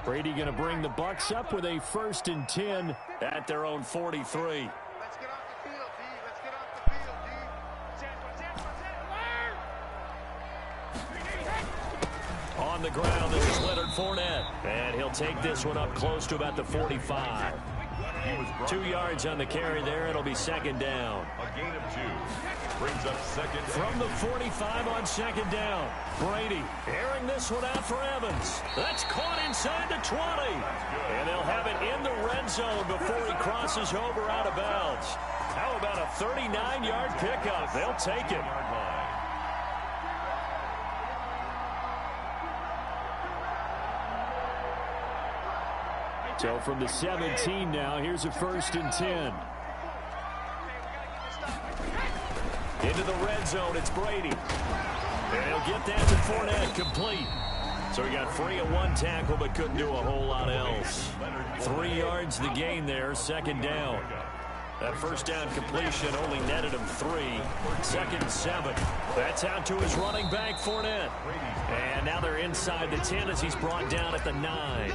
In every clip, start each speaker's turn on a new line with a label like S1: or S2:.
S1: Brady going to bring the Bucs up with a 1st and 10 at their own 43.
S2: Let's get off the field, D. Let's get off the field, D.
S1: On the ground, this is Leonard Fournette. And he'll take this one up close to about the 45. 2 yards on the carry there. It'll be 2nd down.
S3: A gain of 2. Brings up 2nd.
S1: From the 45 on 2nd down. Brady airing this one out for Evans. That's caught inside the 20. And they'll have it in the red zone before he crosses over out of bounds. How about a 39-yard pickup? They'll take it. So from the 17 now, here's a 1st and 10. Into the red zone, it's Brady. And he'll get that to Fournette, complete. So he got free of 1 tackle, but couldn't do a whole lot else. 3 yards the gain there, 2nd down. That 1st down completion only netted him 3. 2nd and 7. That's out to his running back, Fournette. And now they're inside the 10 as he's brought down at the 9.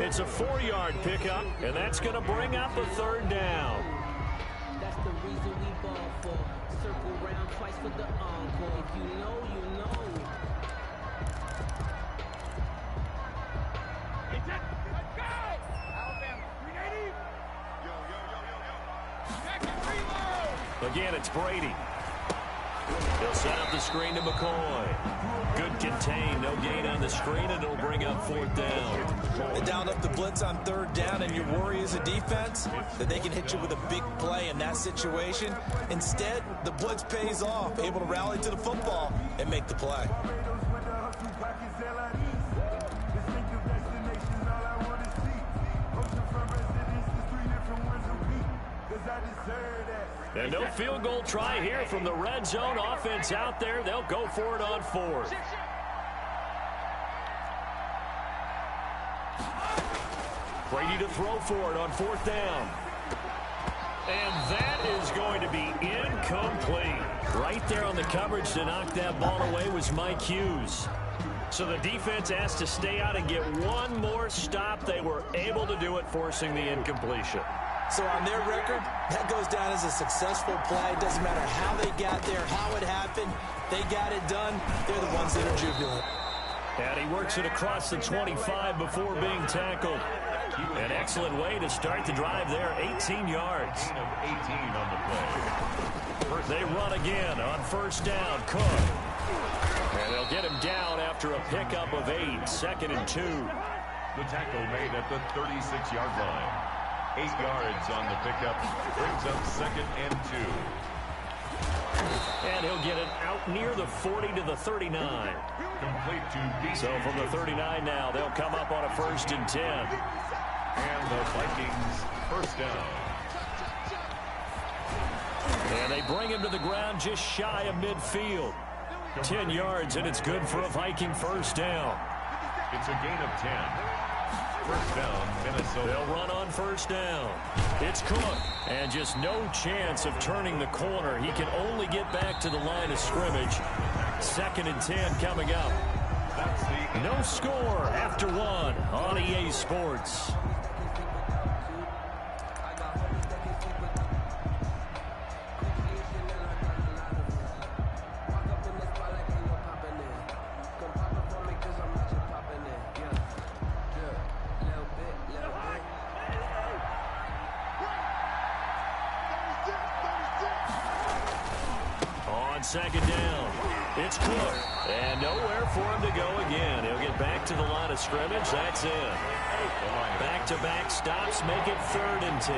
S1: It's a 4-yard pickup, and that's going to bring up a 3rd down.
S4: That's the reason we ball for. Circle round twice for the encore. If you know, you know.
S1: Again, it's Brady. He'll set up the screen to McCoy. Good contain, no gain on the screen, and it'll bring up 4th down.
S5: They downed up the blitz on 3rd down, and your worry as a defense that they can hit you with a big play in that situation. Instead, the blitz pays off, able to rally to the football and make the play.
S1: And no field goal try here from the red zone. Offense out there. They'll go for it on 4th. Brady to throw for it on 4th down. And that is going to be incomplete. Right there on the coverage to knock that ball away was Mike Hughes. So the defense asked to stay out and get one more stop. They were able to do it, forcing the incompletion.
S5: So on their record, that goes down as a successful play. It doesn't matter how they got there, how it happened. They got it done. They're the ones that are jubilant.
S1: And he works it across the 25 before being tackled. An excellent way to start the drive there, 18 yards.
S3: 18 on the play.
S1: They run again on 1st down, Cook. And they'll get him down after a pickup of 8, 2nd and 2.
S3: The tackle made at the 36-yard line. 8 yards on the pickup. Brings up 2nd and 2.
S1: And he'll get it out near the 40 to the 39.
S3: Complete to
S1: So from the 39 now, they'll come up on a 1st and 10.
S3: And the Vikings 1st down.
S1: And they bring him to the ground just shy of midfield. 10 yards, and it's good for a Viking 1st down.
S3: It's a gain of 10. 1st down, Minnesota.
S1: They'll run on 1st down. It's Cook. And just no chance of turning the corner. He can only get back to the line of scrimmage. 2nd and 10 coming up. No score after 1 on EA Sports. On 2nd down, it's Cook. And nowhere for him to go again. He'll get back to the line of scrimmage. That's it. Back-to-back stops make it 3rd and 10.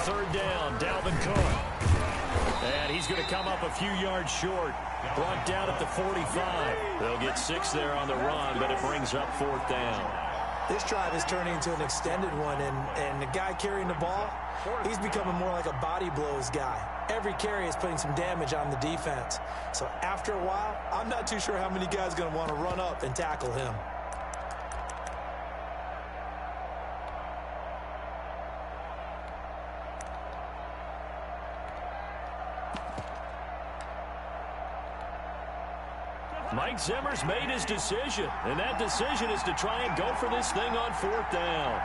S1: 3rd down, Dalvin Cook. And he's going to come up a few yards short. Brought down at the 45. They'll get 6 there on the run, but it brings up 4th down.
S5: This drive is turning into an extended one, and the guy carrying the ball, he's becoming more like a body blows guy. Every carry is putting some damage on the defense. So after a while, I'm not too sure how many guys are going to want to run up and tackle him.
S1: Mike Zimmer's made his decision, and that decision is to try and go for this thing on 4th down.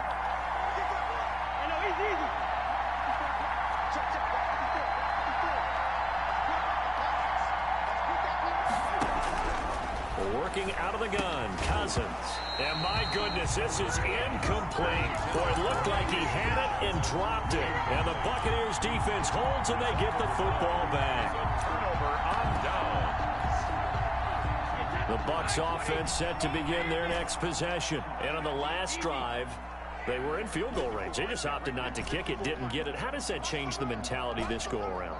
S1: Working out of the gun, Cousins. And my goodness, this is incomplete. Boy, it looked like he had it and dropped it. And the Buccaneers defense holds and they get the football back.
S3: Turnover on down.
S1: The Bucs offense set to begin their next possession. And on the last drive, they were in field goal range. They just opted not to kick it, didn't get it. How does that change the mentality this go around?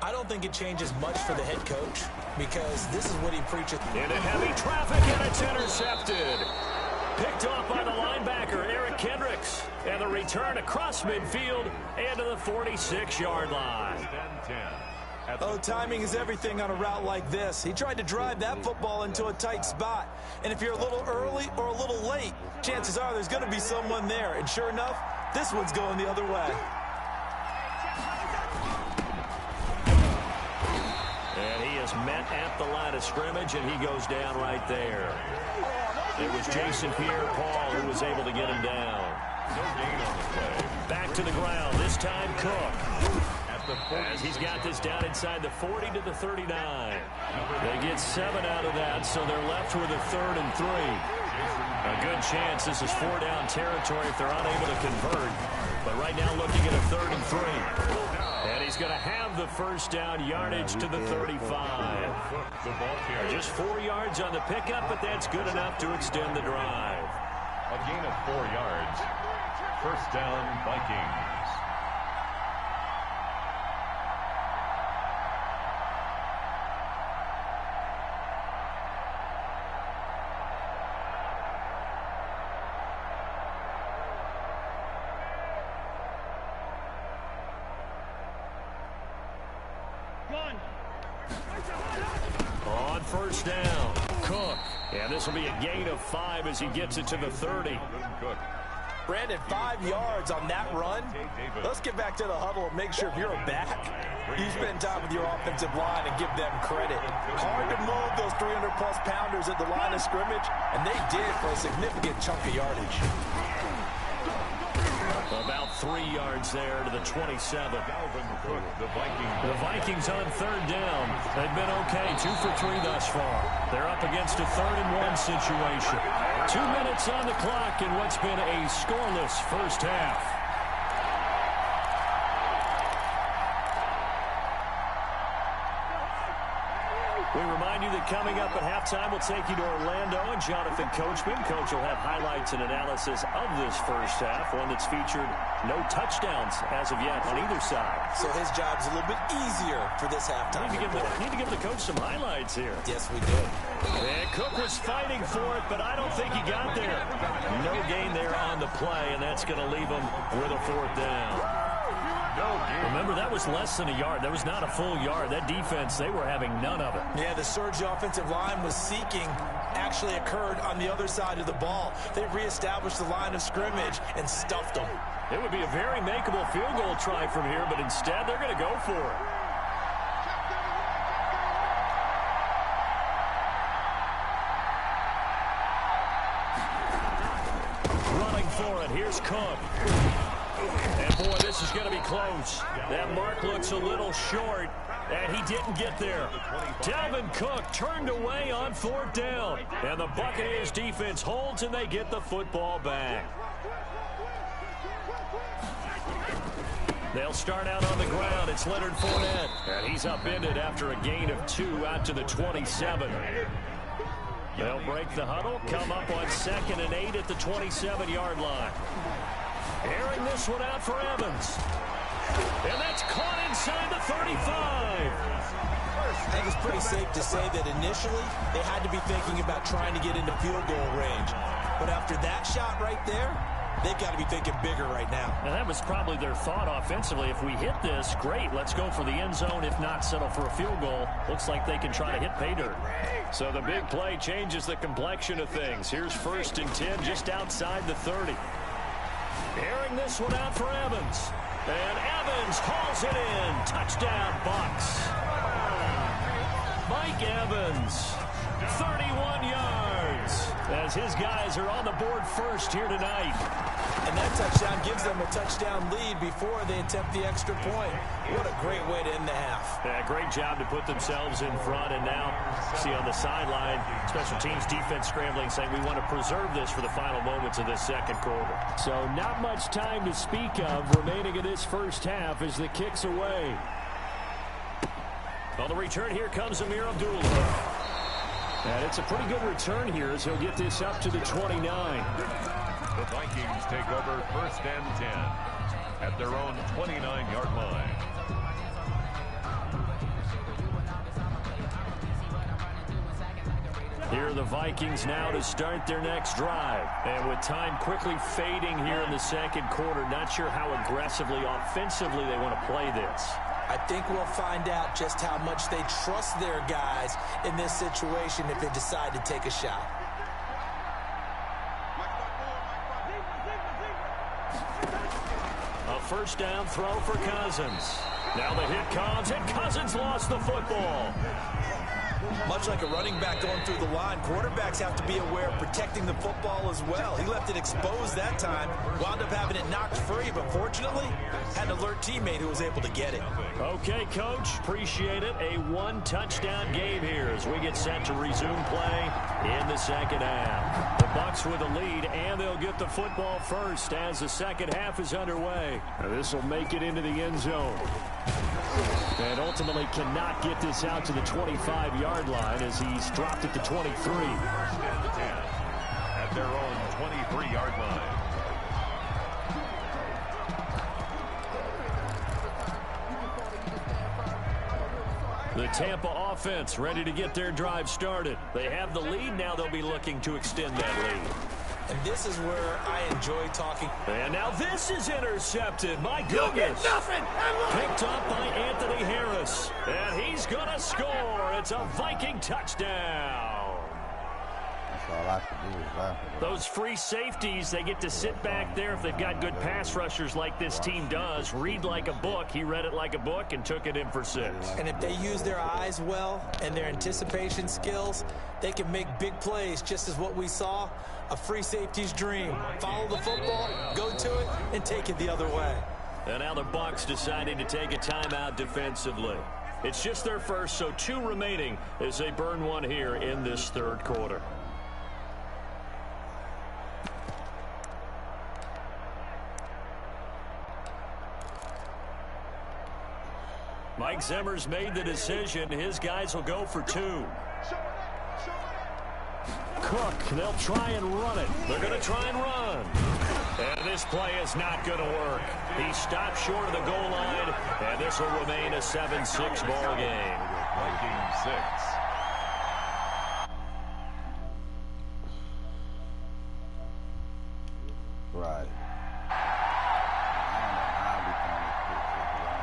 S5: I don't think it changes much for the head coach because this is what he preaches.
S1: Into heavy traffic, and it's intercepted. Picked off by the linebacker, Eric Kendricks. And the return across midfield and to the 46-yard line.
S5: Oh, timing is everything on a route like this. He tried to drive that football into a tight spot. And if you're a little early or a little late, chances are there's going to be someone there. And sure enough, this one's going the other way.
S1: And he is met at the line of scrimmage, and he goes down right there. It was Jason Pierre-Paul who was able to get him down.
S3: No gain on the play.
S1: Back to the ground, this time Cook. As he's got this down inside the 40 to the 39. They get 7 out of that, so they're left with a 3rd and 3. A good chance this is 4-down territory if they're unable to convert. But right now looking at a 3rd and 3. And he's going to have the first down yardage to the 35. Just 4 yards on the pickup, but that's good enough to extend the drive.
S3: A gain of 4 yards. First down, Vikings.
S1: On first down, Cook. And this will be a gain of 5 as he gets it to the 30.
S5: Brandon, 5 yards on that run. Let's get back to the huddle and make sure if you're a back, you spend time with your offensive line and give them credit. Hard to move those 300-plus pounders at the line of scrimmage, and they did for a significant chunk of yardage.
S1: About 3 yards there to the 27. The Vikings on 3rd down. They've been okay, 2 for 3 thus far. They're up against a 3rd and 1 situation. 2 minutes on the clock in what's been a scoreless first half. We remind you that coming up at halftime, we'll take you to Orlando and Jonathan Coachman. Coach will have highlights and analysis of this first half, one that's featured no touchdowns as of yet on either side.
S5: So his job's a little bit easier for this halftime.
S1: Need to give the coach some highlights here.
S5: Yes, we did.
S1: And Cook was fighting for it, but I don't think he got there. No gain there on the play, and that's going to leave him with a 4th down. Remember, that was less than a yard. That was not a full yard. That defense, they were having none of it.
S5: Yeah, the surge the offensive line was seeking actually occurred on the other side of the ball. They reestablished the line of scrimmage and stuffed them.
S1: It would be a very makeable field goal try from here, but instead they're going to go for it. Running for it. Here's Cook. And, boy, this is going to be close. That mark looks a little short, and he didn't get there. Dalvin Cook turned away on 4th down, and the Buccaneers defense holds, and they get the football back. They'll start out on the ground. It's Leonard Fournette, and he's upended after a gain of 2 out to the 27. They'll break the huddle, come up on 2nd and 8 at the 27-yard line. Airing this one out for Evans. And that's caught inside the 35.
S5: I think it's pretty safe to say that initially they had to be thinking about trying to get into field goal range. But after that shot right there, they've got to be thinking bigger right now.
S1: And that was probably their thought offensively. If we hit this, great. Let's go for the end zone. If not, settle for a field goal. Looks like they can try to hit pay dirt. So the big play changes the complexion of things. Here's 1st and 10 just outside the 30. Airing this one out for Evans. And Evans hauls it in. Touchdown, Bucs. Mike Evans 31 yards as his guys are on the board first here tonight.
S5: And that touchdown gives them a touchdown lead before they attempt the extra point. What a great way to end the half.
S1: Yeah, great job to put themselves in front. And now, see on the sideline, special teams defense scrambling, saying we want to preserve this for the final moments of this second quarter.
S6: So not much time to speak of remaining in this first half as the kick's away.
S1: On the return, here comes Amir Abdullah.
S6: And it's a pretty good return here as he'll get this up to the 29.
S3: The Vikings take over 1st and 10 at their own 29-yard line.
S1: Here are the Vikings now to start their next drive. And with time quickly fading here in the second quarter, not sure how aggressively, offensively they want to play this.
S5: I think we'll find out just how much they trust their guys in this situation if they decide to take a shot.
S1: A first down throw for Cousins. Now the hit comes, and Cousins lost the football.
S5: Much like a running back going through the line, quarterbacks have to be aware of protecting the football as well. He left it exposed that time, wound up having it knocked free, but fortunately, had an alert teammate who was able to get it.
S1: Okay, Coach, appreciate it. A one-touchdown game here as we get set to resume play in the second half. The Bucs with a lead, and they'll get the football first as the second half is underway.
S6: This will make it into the end zone. And ultimately cannot get this out to the 25-yard line as he's dropped it to 23.
S3: 1st and 10 at their own 23-yard line.
S1: The Tampa offense ready to get their drive started. They have the lead. Now they'll be looking to extend that lead.
S5: And this is where I enjoy talking.
S1: And now this is intercepted. My goodness.
S2: Nothing.
S1: Picked up by Anthony Harris. And he's going to score. It's a Viking touchdown.
S7: All I can do is laugh at it.
S1: Those free safeties, they get to sit back there if they've got good pass rushers like this team does. Read like a book. He read it like a book and took it in for 6.
S5: And if they use their eyes well and their anticipation skills, they can make big plays, just as what we saw, a free safety's dream. Follow the football, go to it, and take it the other way.
S1: And now the Bucs deciding to take a timeout defensively. It's just their first, so 2 remaining as they burn one here in this third quarter. Mike Zimmer's made the decision. His guys will go for 2.
S6: Cook, they'll try and run it.
S1: They're going to try and run. And this play is not going to work. He stopped short of the goal line, and this will remain a 7-6 ball game.
S3: Vikings 6.
S7: Right.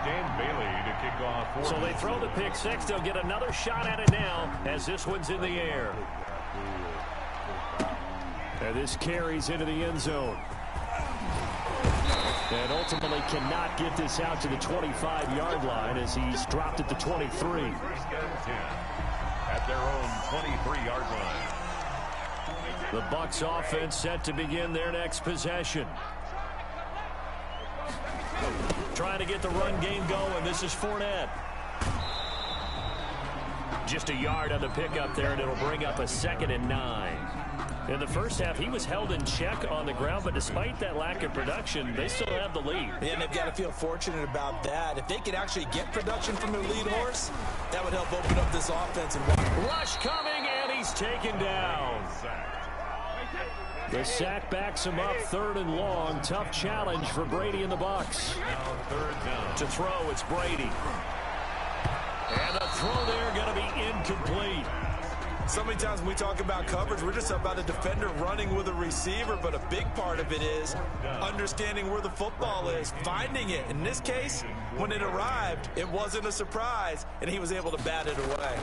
S3: Dan Bailey to kick off.
S1: So they throw the pick 6. They'll get another shot at it now as this one's in the air.
S6: And this carries into the end zone. And ultimately cannot get this out to the 25-yard line as he's dropped it to 23.
S3: 1st and 10 at their own 23-yard line.
S1: The Bucs offense set to begin their next possession. Trying to get the run game going. This is Fournette. Just a yard on the pickup there, and it'll bring up a 2nd and 9. In the first half, he was held in check on the ground, but despite that lack of production, they still have the lead.
S5: Yeah, and they've got to feel fortunate about that. If they could actually get production from their lead horse, that would help open up this offense. And
S1: rush coming, and he's taken down.
S6: The sack backs him up 3rd and long. Tough challenge for Brady and the Bucs.
S3: Now 3rd down.
S1: To throw, it's Brady. And the throw there going to be incomplete.
S5: so many times when we talk about coverage, we're just about a defender running with a receiver, but a big part of it is understanding where the football is, finding it. In this case, when it arrived, it wasn't a surprise, and he was able to bat it away.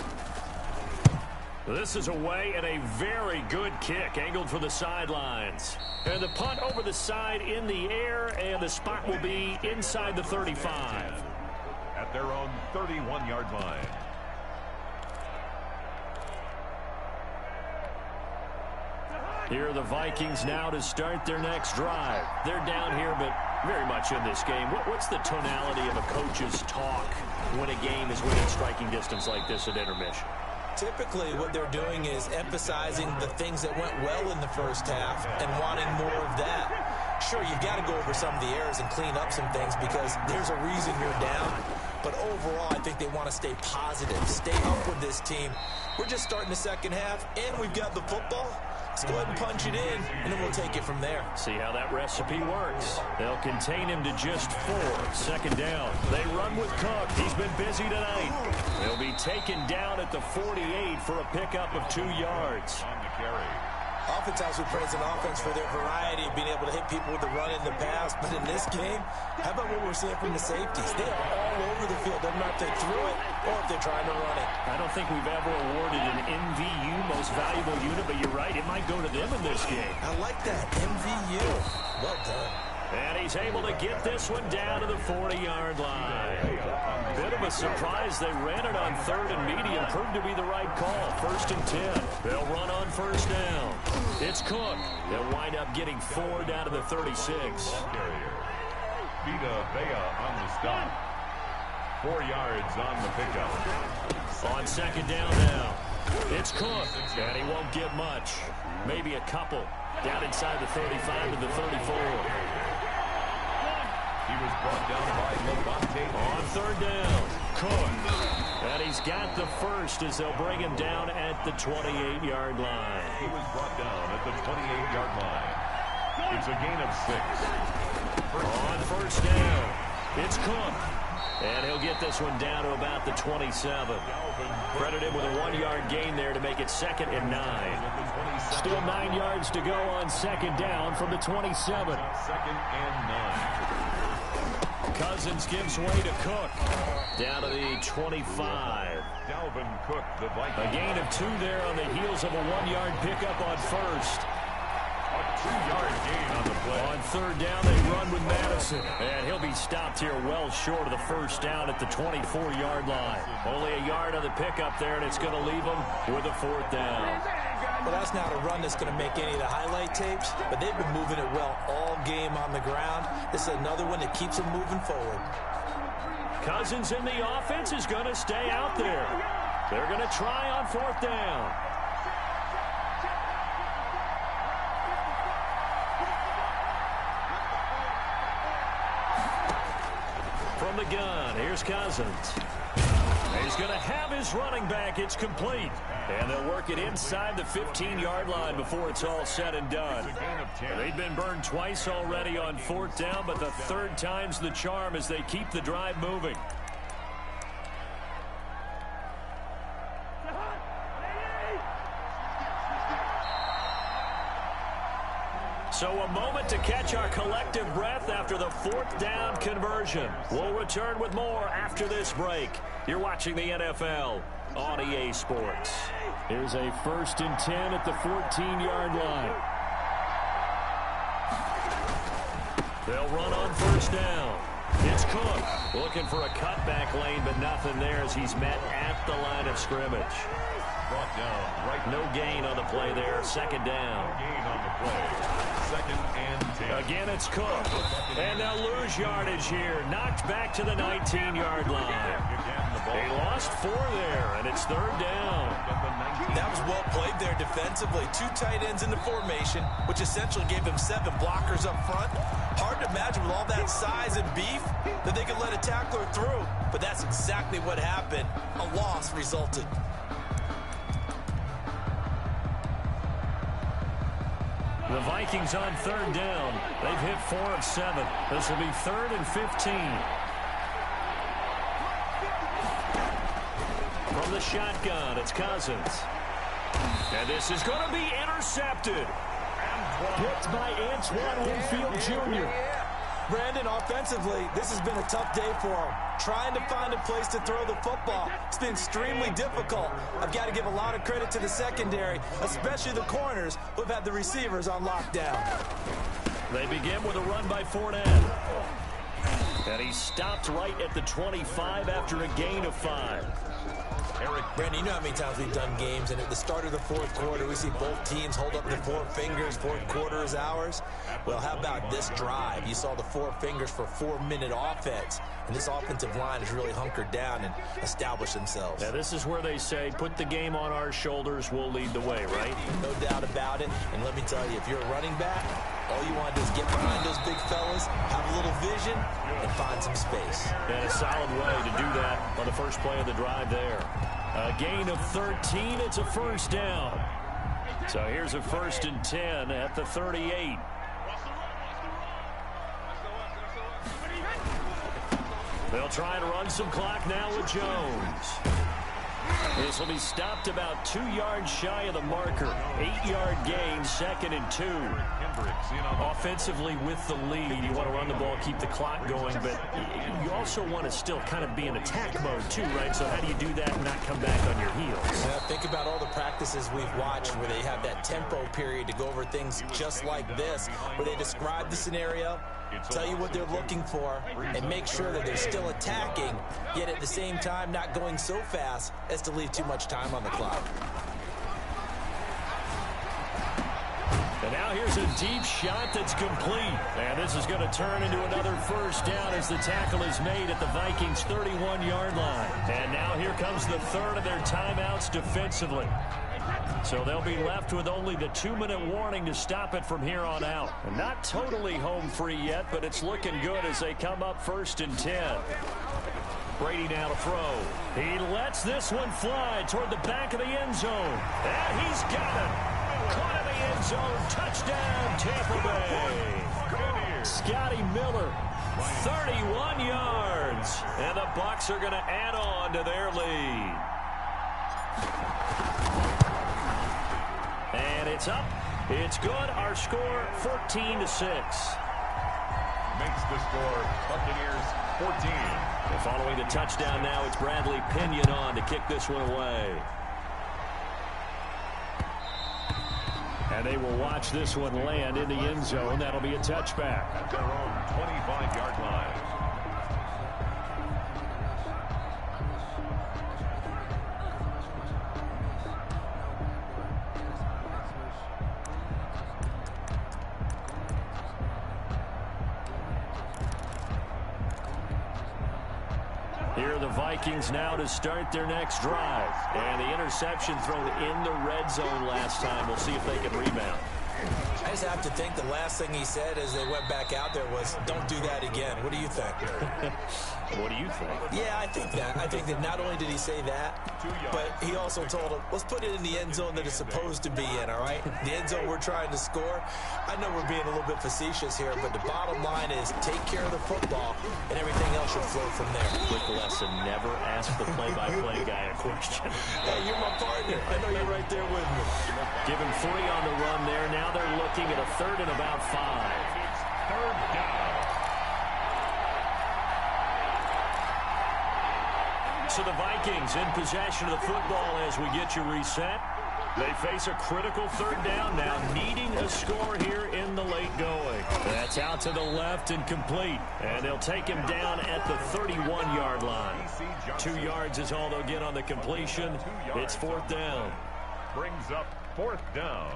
S1: This is away and a very good kick, angled for the sidelines. And the punt over the side in the air, and the spot will be inside the 35.
S3: At their own 31-yard line.
S6: Here are the Vikings now to start their next drive. They're down here, but very much in this game. What's the tonality of a coach's talk when a game is within striking distance like this at intermission?
S5: Typically, what they're doing is emphasizing the things that went well in the first half and wanting more of that. Sure, you've got to go over some of the errors and clean up some things because there's a reason you're down. But overall, I think they want to stay positive, stay up with this team. We're just starting the second half, and we've got the football. Let's go ahead and punch it in, and then we'll take it from there.
S6: See how that recipe works. They'll contain him to just 4. Second down. They run with Cook. He's been busy tonight. He'll be taken down at the 48 for a pickup of 2 yards.
S3: On the carry.
S5: Oftentimes we praise an offense for their variety of being able to hit people with the run in the pass. But in this game, how about what we're seeing from the safeties? They are all over the field. Doesn't matter if they threw it or if they're trying to run it.
S6: I don't think we've ever awarded an MVU, most valuable unit, but you're right, it might go to them in this game.
S5: I like that, MVU. Well done.
S6: And he's able to get this one down to the 40-yard line. Bit of a surprise. They ran it on 3rd and medium. Proved to be the right call. 1st and 10. They'll run on 1st down. It's Cook. They'll wind up getting 4 down to the 36.
S3: Vita Vea on the stop. 4 yards on the pickup.
S6: On 2nd down now. It's Cook. And he won't get much. Maybe a couple. Down inside the 35 to the 34.
S3: He was brought down by Levante.
S6: On 3rd down, Cook. And he's got the first as they'll bring him down at the 28-yard line.
S3: He was brought down at the 28-yard line. It's a gain of 6.
S6: On 1st down, it's Cook. And he'll get this one down to about the 27. Credit him with a 1-yard gain there to make it 2nd and 9. Still 9 yards to go on 2nd down from the 27.
S3: 2nd and 9.
S6: Cousins gives way to Cook. Down to the 25.
S3: Dalvin Cook, the Vikings.
S6: A gain of 2 there on the heels of a 1-yard pickup on 1st.
S3: A 2-yard gain on the play.
S6: On 3rd down, they run with Madison. And he'll be stopped here well short of the 1st down at the 24-yard line. Only a yard on the pickup there, and it's going to leave them with a 4th down.
S5: Well, that's not a run that's going to make any of the highlight tapes, but they've been moving it well all game on the ground. This is another one that keeps them moving forward.
S6: Cousins in the offense is going to stay out there. They're going to try on 4th down. From the gun, here's Cousins. He's going to have his running back. It's complete. And they'll work it inside the 15-yard line before it's all said and done. They've been burned twice already on 4th down, but the 3rd time's the charm as they keep the drive moving. So a moment to catch our collective breath after the 4th down conversion. We'll return with more after this break. You're watching the NFL on EA Sports. Here's a 1st and 10 at the 14-yard line. They'll run on 1st down. It's Cook looking for a cutback lane, but nothing there as he's met at the line of scrimmage.
S3: Brought down right.
S6: No gain on the play there. 2nd down.
S3: No gain on the play. 2nd and 10.
S6: Again, it's Cook. And they'll lose yardage here. Knocked back to the 19-yard line. They lost 4 there, and it's 3rd down.
S5: That was well played there defensively. 2 tight ends in the formation, which essentially gave them 7 blockers up front. Hard to imagine with all that size and beef that they could let a tackler through. But that's exactly what happened. A loss resulted.
S6: The Vikings on 3rd down. They've hit 4 of 7. This will be 3rd and 15. From the shotgun, it's Cousins. And this is going to be intercepted. Picked by Antoine Winfield Jr.
S5: Brandon, offensively, this has been a tough day for him. Trying to find a place to throw the football. It's been extremely difficult. I've got to give a lot of credit to the secondary, especially the corners who have had the receivers on lockdown.
S6: They begin with a run by Fournette. And he stopped right at the 25 after a gain of 5.
S5: Brandon, you know how many times we've done games, and at the start of the fourth quarter, we see both teams hold up their four fingers, fourth quarter is ours. Well, how about this drive? You saw the four fingers for 4-minute offense, and this offensive line has really hunkered down and established themselves.
S6: Now, this is where they say, put the game on our shoulders, we'll lead the way, right?
S5: No doubt about it, and let me tell you, if you're a running back, all you want to do is get behind those big fellas, have a little vision, and find some space.
S6: And a solid way to do that on the first play of the drive there. A gain of 13, it's a first down. So here's a 1st and 10 at the 38. They'll try and run some clock now with Jones. This will be stopped about 2 yards shy of the marker. 8-yard gain, 2nd and 2. Offensively with the lead, you want to run the ball, keep the clock going, but you also want to still kind of be in attack mode too, right? So how do you do that and not come back on your heels?
S5: Well, think about all the practices we've watched where they have that tempo period to go over things just like this, where they describe the scenario, tell you what they're looking for, and make sure that they're still attacking, yet at the same time not going so fast as to leave too much time on the clock.
S6: And now here's a deep shot that's complete. And this is going to turn into another first down as the tackle is made at the Vikings' 31-yard line. And now here comes the third of their timeouts defensively. So they'll be left with only the 2-minute warning to stop it from here on out. And not totally home free yet, but it's looking good as they come up 1st and 10. Brady now to throw. He lets this one fly toward the back of the end zone. And he's got it. Caught in the end zone. Touchdown, Tampa Bay. Scotty Miller, 31 yards. And the Bucs are going to add on to their lead. And it's up. It's good. Our score, 14-6.
S3: Makes the score Buccaneers 14.
S6: And following the touchdown now, it's Bradley Pinion on to kick this one away. And they will watch this one land in the end zone. That'll be a touchback.
S3: At their own 25-yard line.
S6: Here are the Vikings now to start their next drive. And the interception thrown in the red zone last time. We'll see if they can rebound.
S5: I just have to think the last thing he said as they went back out there was, don't do that again. What do you think?
S6: What do you think?
S5: Yeah, I think that. I think that not only did he say that, but he also told him, let's put it in the end zone that it's supposed to be in, all right? The end zone we're trying to score. I know we're being a little bit facetious here, but the bottom line is take care of the football, and everything else should flow from there.
S6: Quick lesson, never ask the play-by-play guy a question.
S5: Hey, you're my partner. I know you're right there with me.
S6: Give him 3 on the run there. Now they're looking at a 3rd and about 5.
S3: Third down.
S6: So the Vikings in possession of the football as we get you reset. They face a critical 3rd down now, needing a score here in the late going. That's out to the left and complete. And they'll take him down at the 31-yard line. 2 yards is all they'll get on the completion. It's 4th down.
S3: Brings up 4th down.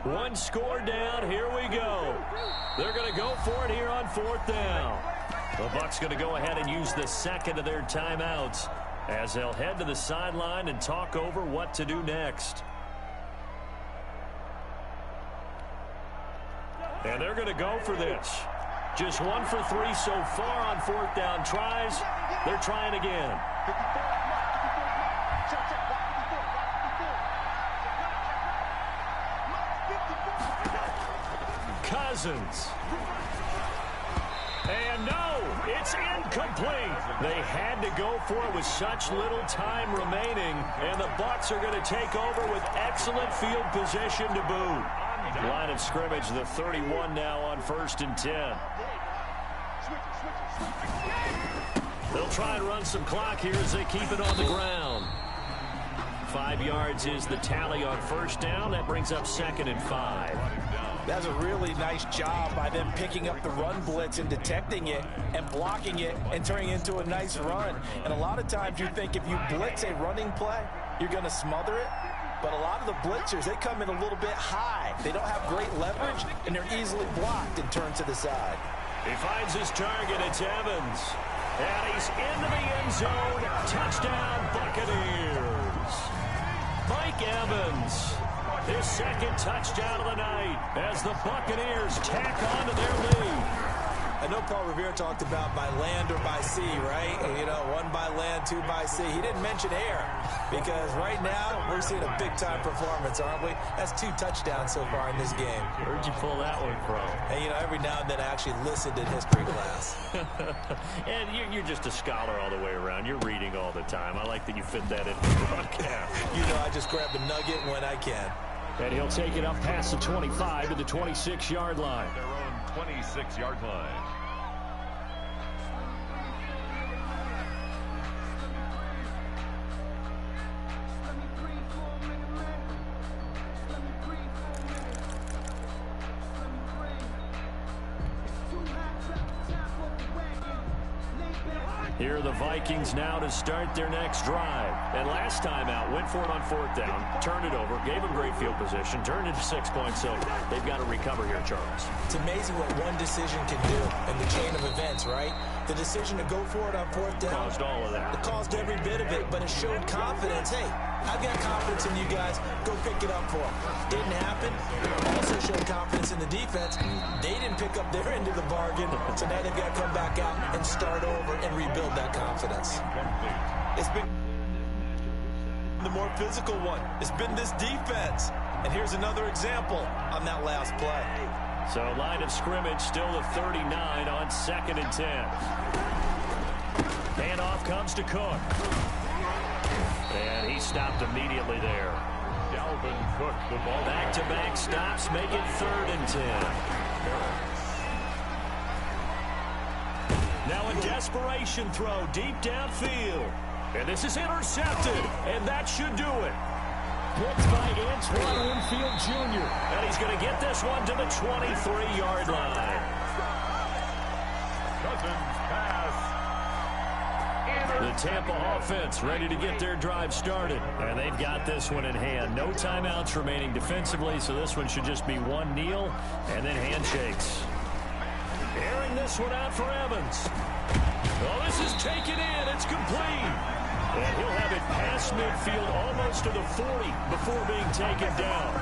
S6: One score down. Here we go. They're going to go for it here on 4th down. The Bucs going to go ahead and use the 2nd of their timeouts as they'll head to the sideline and talk over what to do next. And they're going to go for this. Just 1 for 3 so far on 4th down tries. They're trying again. Cousins. And no, it's incomplete. They had to go for it with such little time remaining, and the Bucs are going to take over with excellent field position to boot. Line of scrimmage, the 31 now on 1st and 10. They'll try and run some clock here as they keep it on the ground.
S1: 5 yards is the tally on first down. That brings up 2nd and 5.
S5: That's a really nice job by them picking up the run blitz and detecting it and blocking it and turning it into a nice run. And a lot of times you think if you blitz a running play, you're going to smother it. But a lot of the blitzers, they come in a little bit high. They don't have great leverage, and they're easily blocked and turned to the side.
S1: He finds his target. It's Evans. And he's into the end zone. Touchdown, Buccaneers. Mike Evans, his 2nd touchdown of the night as the Buccaneers tack on to their lead.
S5: I know Paul Revere talked about by land or by sea, right? You know, 1 by land, 2 by sea. He didn't mention air because right now we're seeing a big-time performance, aren't we? That's 2 touchdowns so far in this game.
S1: Where'd you pull that one from?
S5: And, you know, every now and then I actually listened in history class.
S1: And you're just a scholar all the way around. You're reading all the time. I like that you fit that into the broadcast.
S5: You know, I just grab a nugget when I can.
S1: And he'll take it up past the 25 to the 26-yard line.
S3: Their own 26-yard line.
S1: Here are the Vikings now to start their next drive. And last time out, went for it on 4th down, turned it over, gave them great field position, turned into 6 points, so they've got to recover here, Charles.
S5: It's amazing what one decision can do in the chain of events, right? The decision to go for it on 4th down.
S1: Caused all of that.
S5: It caused every bit of it, but it showed confidence. Hey, I've got confidence in you guys. Go pick it up for them. Didn't happen. Also showed confidence in the defense. They didn't pick up their end of the bargain, so now they've got to come back out and start over and rebuild that confidence. It's been the more physical one. It's been this defense. And here's another example on that last play.
S1: So line of scrimmage still the 39 on 2nd and 10. Handoff comes to Cook. And he stopped immediately there.
S3: Dalvin Cook, the ball.
S1: Back-to-back stops make it 3rd and 10. Now a desperation throw deep downfield. And this is intercepted. And that should do it. Picked by Antoine Winfield Jr. And he's going to get this one to the 23-yard line.
S3: Cousins pass.
S1: The Tampa offense ready to get their drive started. And they've got this one in hand. No timeouts remaining defensively, so this one should just be one kneel and then handshakes. Airing this one out for Evans. Oh, this is taken in. It's complete. And he'll have it past midfield almost to the 40 before being taken down.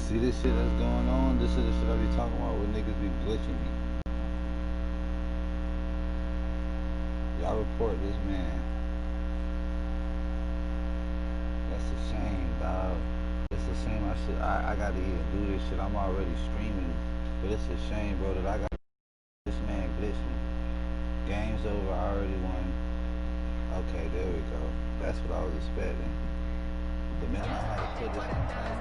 S7: See this shit that's going on? This is the shit I be talking about when niggas be glitching me. Y'all report this man. That's a shame, dog. It's a shame I gotta even do this shit. I'm already streaming. But it's a shame, bro, that I got this man glitch me. Game's over, I already won. Okay, there we go. That's what I was expecting. The man I had to put this on time.